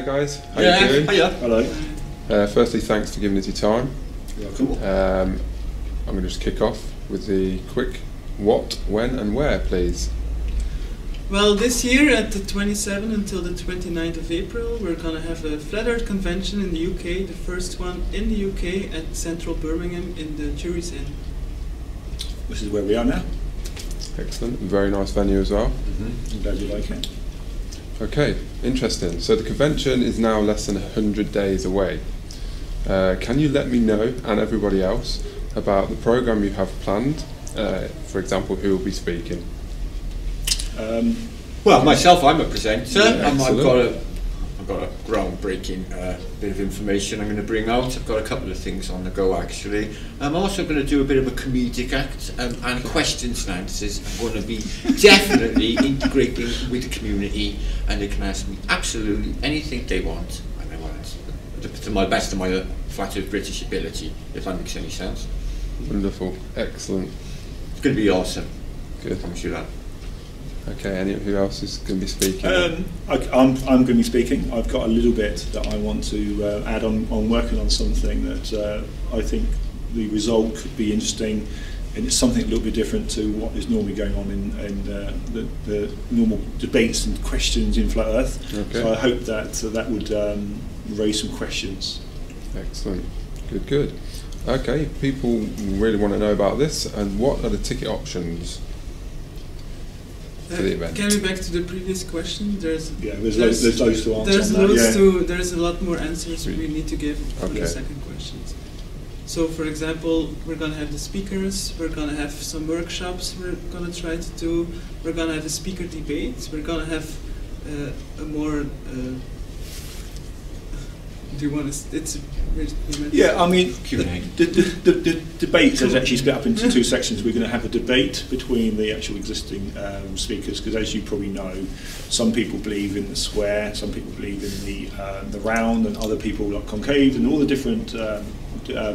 guys. How you doing? Hiya. Hello. Firstly, thanks for giving us your time. You're welcome. I'm going to just kick off with the quick what, when and where, please. Well, this year at the 27th until the 29th of April, we're going to have a Flat Earth convention in the UK, the first one in the UK at central Birmingham in the Jury's Inn. This is where we are now. Excellent. Very nice venue as well. I'm glad you like it. Okay, interesting. So the convention is now less than 100 days away. Can you let me know, and everybody else, about the programme you have planned? For example, who will be speaking? Well, myself, I'm a presenter. Yeah, I've got a groundbreaking bit of information I'm going to bring out. I've got a couple of things on the go, actually. I'm also going to do a bit of a comedic act and questions and answers. I'm going to be definitely integrating with the community, and they can ask me absolutely anything they want, and I will answer to my best of my flat earth British ability, if that makes any sense. Wonderful. Excellent. It's going to be awesome. Good. I promise you that. Okay, who else is going to be speaking? I'm going to be speaking. I've got a little bit that I want to add on. I'm working on something that I think the result could be interesting, and it's something a little bit different to what is normally going on in the normal debates and questions in Flat Earth. Okay. So I hope that that would raise some questions. Excellent. Good, good. Okay, people really want to know about this, and what are the ticket options for the event? Can we back to the previous question? There's loads to answer. There's a lot more answers we need to give for the second questions. So, for example, we're going to have the speakers, we're going to have some workshops we're going to try to do, we're going to have a speaker debate, we're going to have a more... do you want to... Yeah, I mean, Q&A. the debate is actually split up into two sections. We're going to have a debate between the actual existing speakers, because as you probably know, some people believe in the square, some people believe in the round, and other people like concave, and all the different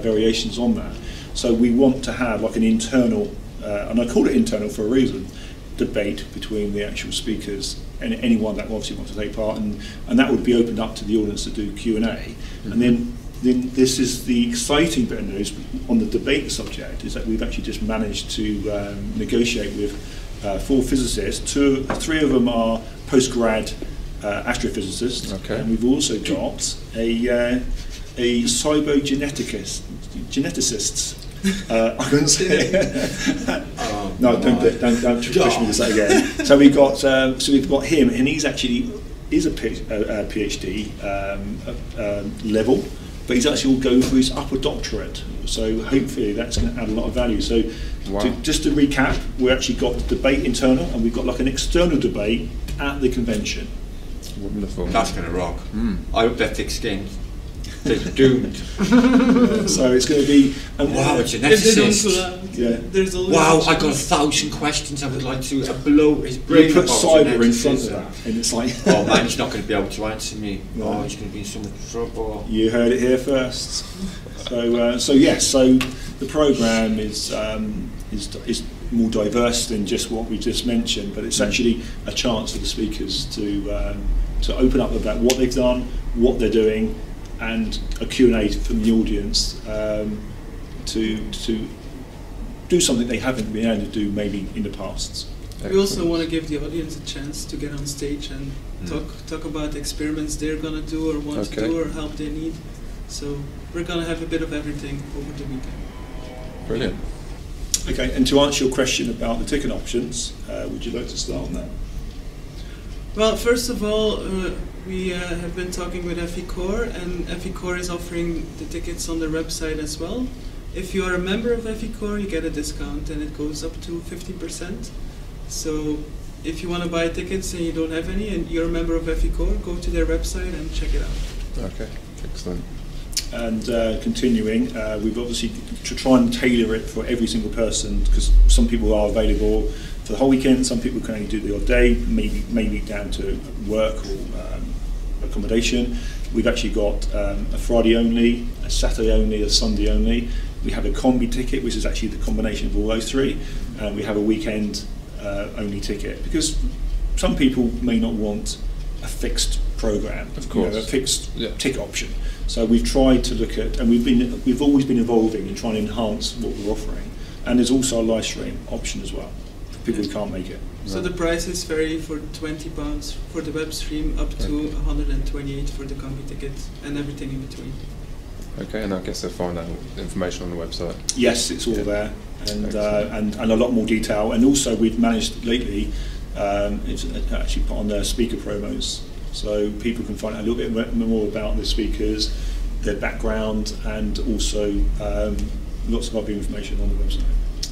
variations on that. So we want to have like an internal, and I call it internal for a reason, debate between the actual speakers and anyone that obviously wants to take part, and that would be opened up to the audience to do Q&A. And then this is the exciting bit of news on the debate subject, is that we've actually just managed to negotiate with 4 physicists. 3 of them are postgrad astrophysicists, and we've also got a cybergeneticist. I couldn't say it. No, don't push me to say again. So we've got him, and he's actually is a PhD level, but he's actually going through his upper doctorate. So hopefully that's going to add a lot of value. So just to recap, we actually got the debate internal, and we've got like an external debate at the convention. Wonderful. That's going to rock. I hope they're thick skinned. They're doomed. So it's going to be... wow, a geneticist. Yeah. There's wow, I've got 1,000 questions I would like to blow his brain. You put about cyber in front of that, and it's like... oh man, he's not going to be able to answer me. No. Oh, he's going to be in so much trouble. You heard it here first. So yes, so the programme is more diverse than just what we just mentioned, but it's actually a chance for the speakers to open up about what they've done, what they're doing, and a Q&A from the audience to do something they haven't been able to do maybe in the past. We also want to give the audience a chance to get on stage and talk about the experiments they're going to do or want to do or help they need. So we're going to have a bit of everything over the weekend. Brilliant. Okay, and to answer your question about the ticket options, would you like to start on that? Well, first of all, we have been talking with FECOR, and FECOR is offering the tickets on their website as well. If you are a member of FECOR, you get a discount, and it goes up to 50%. So if you want to buy tickets and you don't have any, and you're a member of FECOR, go to their website and check it out. Okay, excellent. And continuing, we've obviously to try and tailor it for every single person, because some people are available for the whole weekend, some people can only do the odd day, maybe down to work or accommodation. We've actually got a Friday only, a Saturday only, a Sunday only. We have a COMBI ticket, which is actually the combination of all those three, and we have a weekend only ticket, because some people may not want a fixed program, of course, a fixed ticket option. So we've tried to look at, and we've always been evolving and trying to enhance what we're offering. And there's also a live stream option as well for people who can't make it. So the prices vary for £20 for the web stream up to 128 for the COMBI ticket and everything in between. Okay, and I guess they'll find out information on the website. Yes, it's all there, and a lot more detail. And also we've managed lately, it's actually put on their speaker promos, so people can find out a little bit more about the speakers, their background, and also lots of other information on the website.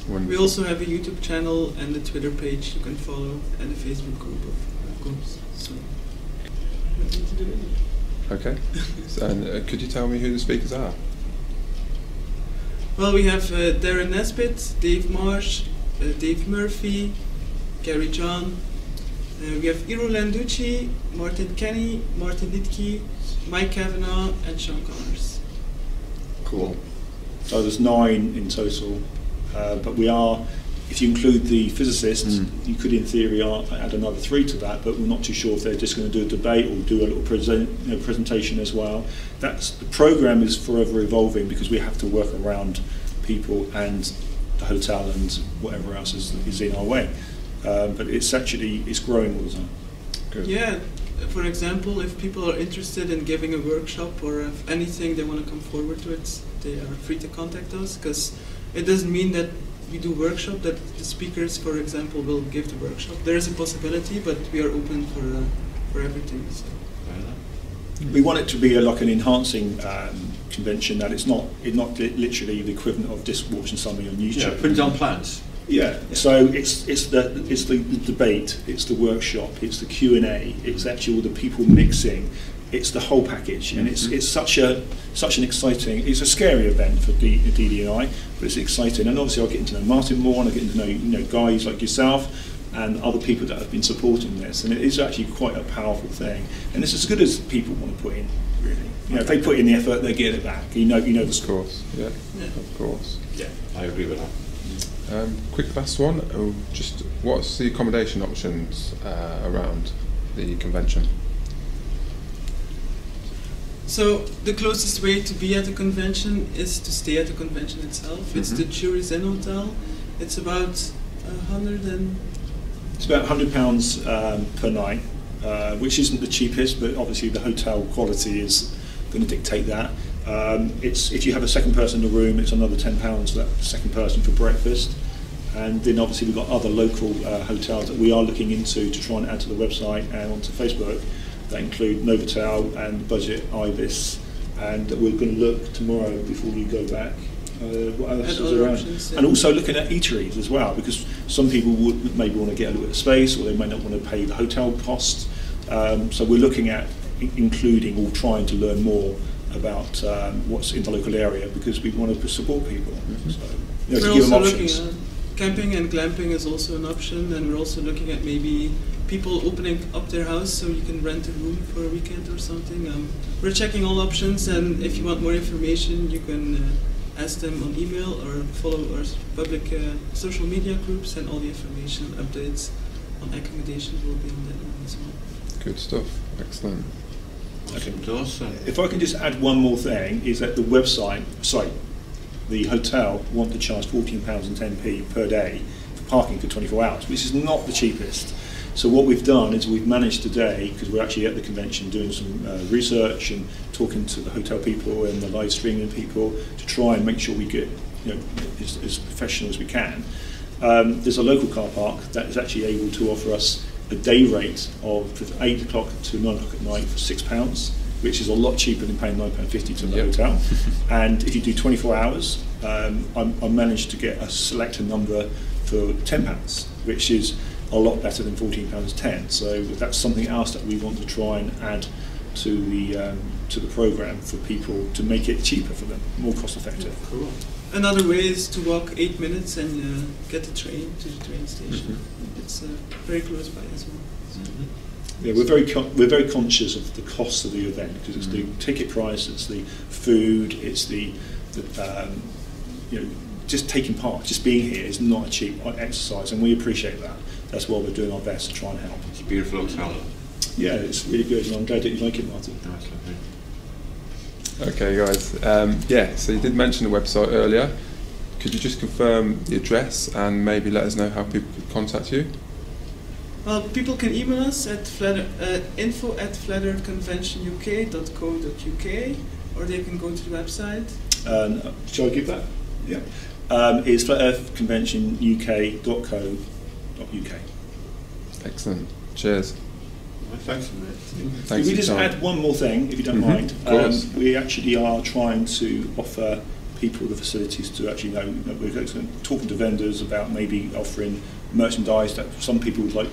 Wonderful. We also have a YouTube channel and a Twitter page you can follow, and a Facebook group of groups. So, nothing to do with it. Okay. So, and could you tell me who the speakers are? Well, we have Darren Nesbit, Dave Marsh, Dave Murphy, Gary John. We have Landucci, Martin Kenney, Martin Liedtke, Mike Cavanaugh, and Sean Connors. Cool. So there's 9 in total, but we are, if you include the physicists, you could in theory add another 3 to that, but we're not too sure if they're just going to do a debate or do a little presentation as well. The program is forever evolving because we have to work around people and the hotel and whatever else is in our way. But it's growing all the time. Good. Yeah. For example, if people are interested in giving a workshop or if anything they want to come forward to it, they are free to contact us, because it doesn't mean that we do workshop that the speakers, for example, will give the workshop. There is a possibility, but we are open for everything. So. We want it to be like an enhancing convention, that it's not literally the equivalent of just watching something on YouTube. Yeah, put it on plans. Yeah, so it's the debate, it's the workshop, it's the Q&A, it's actually all the people mixing, it's the whole package, and it's such an exciting, it's a scary event for DD&I, but it's exciting. And obviously I'm getting to know Martin more, and I'm getting to know guys like yourself and other people that have been supporting this, and it is actually quite a powerful thing. And it's as good as people want to put in, really. If they put in the effort, they get it back. You know the score. Of course, yeah, of course. Yeah, I agree with that. Quick last one, just what's the accommodation options around the convention? So the closest way to be at the convention is to stay at the convention itself. It's the Jury's Inn Hotel. It's about It's about £100 per night, which isn't the cheapest, but obviously the hotel quality is going to dictate that. If you have a second person in the room, it's another £10 for that second person for breakfast. And then obviously we've got other local hotels that we are looking into to try and add to the website and onto Facebook. That include Novotel and Budget Ibis, and we're going to look tomorrow before you go back. What else is around? Options, yeah. And also looking at eateries as well, because some people would maybe want to get a little bit of space, or they may not want to pay the hotel costs. So we're looking at including or trying to learn more about what's in the local area, because we want to support people. So, we're to give them also options. looking at camping and glamping is also an option, and we're also looking at maybe people opening up their house so you can rent a room for a weekend or something. We're checking all options, and if you want more information, you can ask them on email or follow our public social media groups, and all the information updates on accommodation will be on that one as well. Good stuff, excellent. Awesome. If I can just add one more thing, is that the the hotel want to charge £14.10 per day for parking for 24 hours, which is not the cheapest. So what we've done is we've managed today, because we're actually at the convention doing some research and talking to the hotel people and the live streaming people to try and make sure we get as professional as we can. There's a local car park that is actually able to offer us a day rate of 8 o'clock to 9 o'clock at night for £6, which is a lot cheaper than paying £9.50 to the hotel. And if you do 24 hours, I managed to get a selected number for £10, which is a lot better than £14.10. So that's something else that we want to try and add to the program for people to make it cheaper for them, more cost effective. Cool. Another way is to walk 8 minutes and get the train to the train station. It's very close by as well. Yeah, we're very conscious of the cost of the event, because it's the ticket price, it's the food, it's the just taking part, just being here is not a cheap exercise, and we appreciate that. That's why we're doing our best to try and help. It's a beautiful hotel. Yeah, it's really good, and I'm glad that you like it, Martin. Nice, lovely. Okay, guys. Yeah, so you did mention the website earlier. Could you just confirm the address and maybe let us know how people could contact you? Well, people can email us at info@flatearthconventionuk.co.uk, or they can go to the website. Shall I give that? Yeah. It's flatearthconventionuk.co.uk. Excellent. Cheers. Well, thanks for that. Thanks Could we for your just time. add one more thing, if you don't mind? Of course. We actually are trying to offer people the facilities to actually know that we're talking to vendors about maybe offering merchandise that some people would like,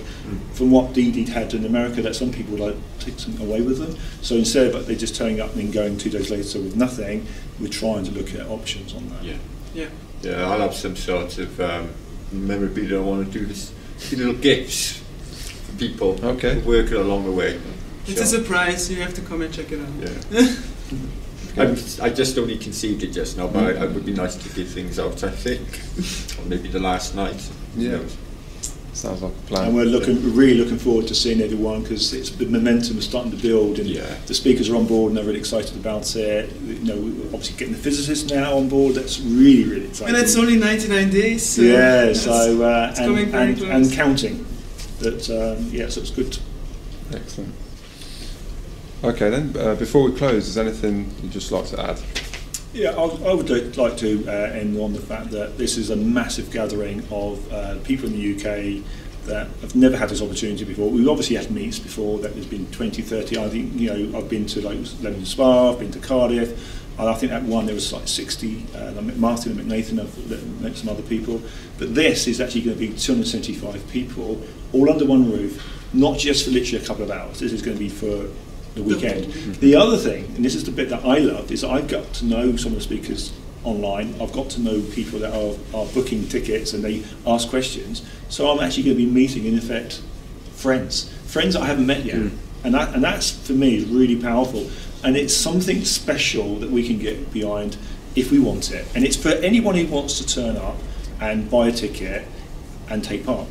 from what DD had in America, that some people would like to take something away with them. So instead of they just turning up and then going 2 days later with nothing, we're trying to look at options on that. Yeah. Yeah. Yeah, I'll have some sort of memorabilia. I want to do this little gifts for people Okay. working along the way. It's a surprise, you have to come and check it out. Yeah. I just only conceived it just now, but it would be nice to give things out, I think. Or maybe the last night. Yeah. Sounds like a plan. And we're really looking forward to seeing everyone, because the momentum is starting to build, and the speakers are on board and they're really excited about it. You know, we're obviously getting the physicists now on board. That's really, really exciting. And it's only 99 days. So yeah, it's coming very close. and counting. But yeah, so it's good. Excellent. Okay then, before we close, is there anything you'd just like to add? Yeah, I would like to end on the fact that this is a massive gathering of people in the UK that have never had this opportunity before. We've obviously had meets before, that there's been 20, 30, I think, you know, I've been to like London Spa, I've been to Cardiff, and I think that one there was like 60, I met Martin and Nathan, I've met some other people, but this is actually going to be 275 people, all under one roof, not just for literally a couple of hours, this is going to be for the weekend. The other thing, and this is the bit that I loved, is I've got to know some of the speakers online. I've got to know people that are booking tickets and they ask questions. So I'm actually going to be meeting, in effect, friends that I haven't met yet. And that's, for me, is really powerful. And it's something special that we can get behind if we want it. And it's for anyone who wants to turn up and buy a ticket and take part.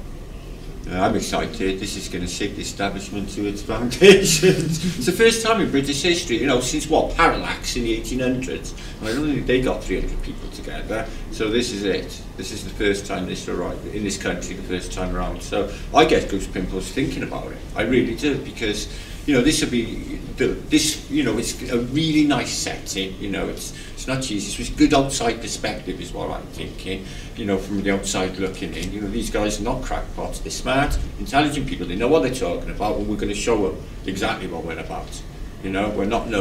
I'm excited. This is going to shake the establishment to its foundations. It's the first time in British history, you know, since what, Parallax in the 1800s. I don't think they got 300 people together. So this is it. This is the first time this arrived in this country, the first time around. So I get goose pimples thinking about it. I really do, because, you know, this will be you know, it's a really nice setting. You know, it's not cheesy. It's a good outside perspective, is what I'm thinking. You know, from the outside looking in, you know, these guys are not crackpots. They're smart, intelligent people. They know what they're talking about, and we're going to show them exactly what we're about. You know, we're not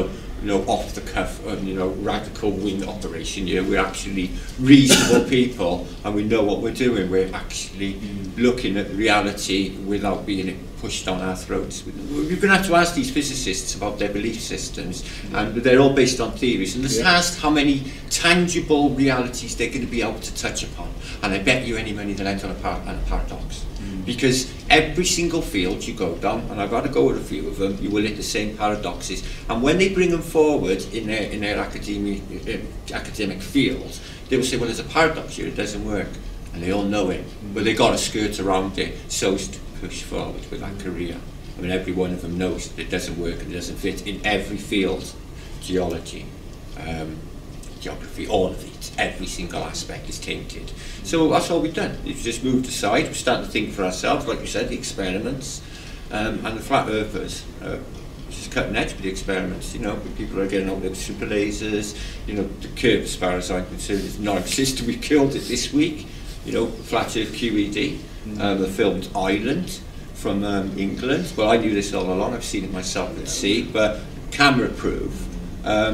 off the cuff, you know, radical wing operation here. We're actually reasonable people, and we know what we're doing. We're actually looking at reality without being pushed down our throats. We're going to have to ask these physicists about their belief systems, and they're all based on theories. And let's ask how many tangible realities they're going to be able to touch upon. And I bet you any money they'll end on a paradox. Because every single field you go down, and I've got to go with a few of them, you will hit the same paradoxes. And when they bring them forward in their academic field, they will say, well, there's a paradox here, it doesn't work. And they all know it, but they've got to skirt around it so as to push forward with that career. I mean, every one of them knows that it doesn't work and it doesn't fit in every field. Geology, geography, all of it, every single aspect is tainted. So that's all we've done. It's just moved aside. We're starting to think for ourselves, like you said, the experiments, and the flat earthers, which is cutting edge with the experiments. You know, people are getting on with super lasers. You know, the curve, as far as I'm concerned, is non-existent. We killed it this week. You know, flat earth QED, the filmed Island from England. Well, I knew this all along. I've seen it myself at sea, but camera proof.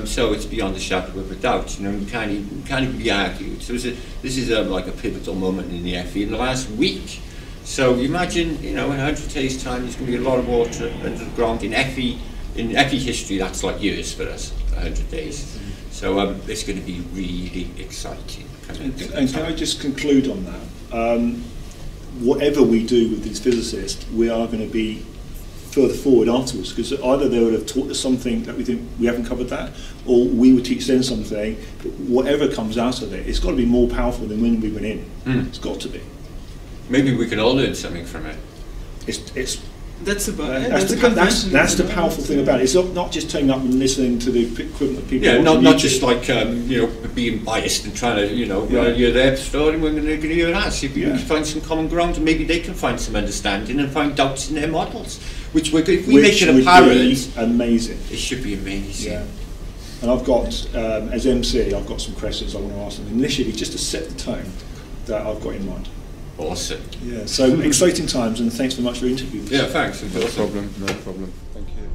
So it's beyond a shadow of a doubt. You know, you can't even be argued. So this is like a pivotal moment in the FE in the last week. So you imagine, you know, in 100 days' time, there's going to be a lot of water under the ground in FE. In FE history, that's like years for us, 100 days. So it's going to be really exciting. And can I just conclude on that? Whatever we do with these physicists, we are going to be further forward afterwards, because either they would have taught us something that we think we haven't covered that, or we would teach them something. But whatever comes out of it, it's got to be more powerful than when we went in. It's got to be. Maybe we can all learn something from it. It's That's about it. That's a convention. That's the powerful thing about it. It's not just turning up and listening to the equivalent of people. Yeah, not just like being biased and trying to you're their story and we're going to hear that. See if we can find some common ground and maybe they can find some understanding and find doubts in their models. If we make it apparent, amazing. It should be amazing. Yeah. And I've got as MC, I've got some questions I want to ask them initially just to set the tone that I've got in mind. Awesome. Yeah, so exciting times, and thanks very much for interviewing us. Yeah, thanks. No problem. Thank you.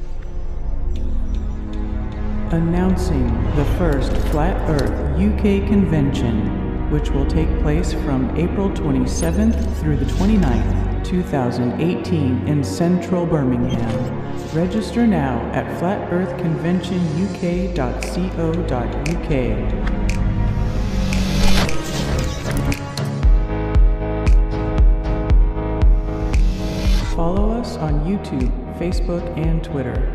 Announcing the first Flat Earth UK convention, which will take place from April 27th through the 29th, 2018 in central Birmingham. Register now at flatearthconventionuk.co.uk. Follow us on YouTube, Facebook, and Twitter.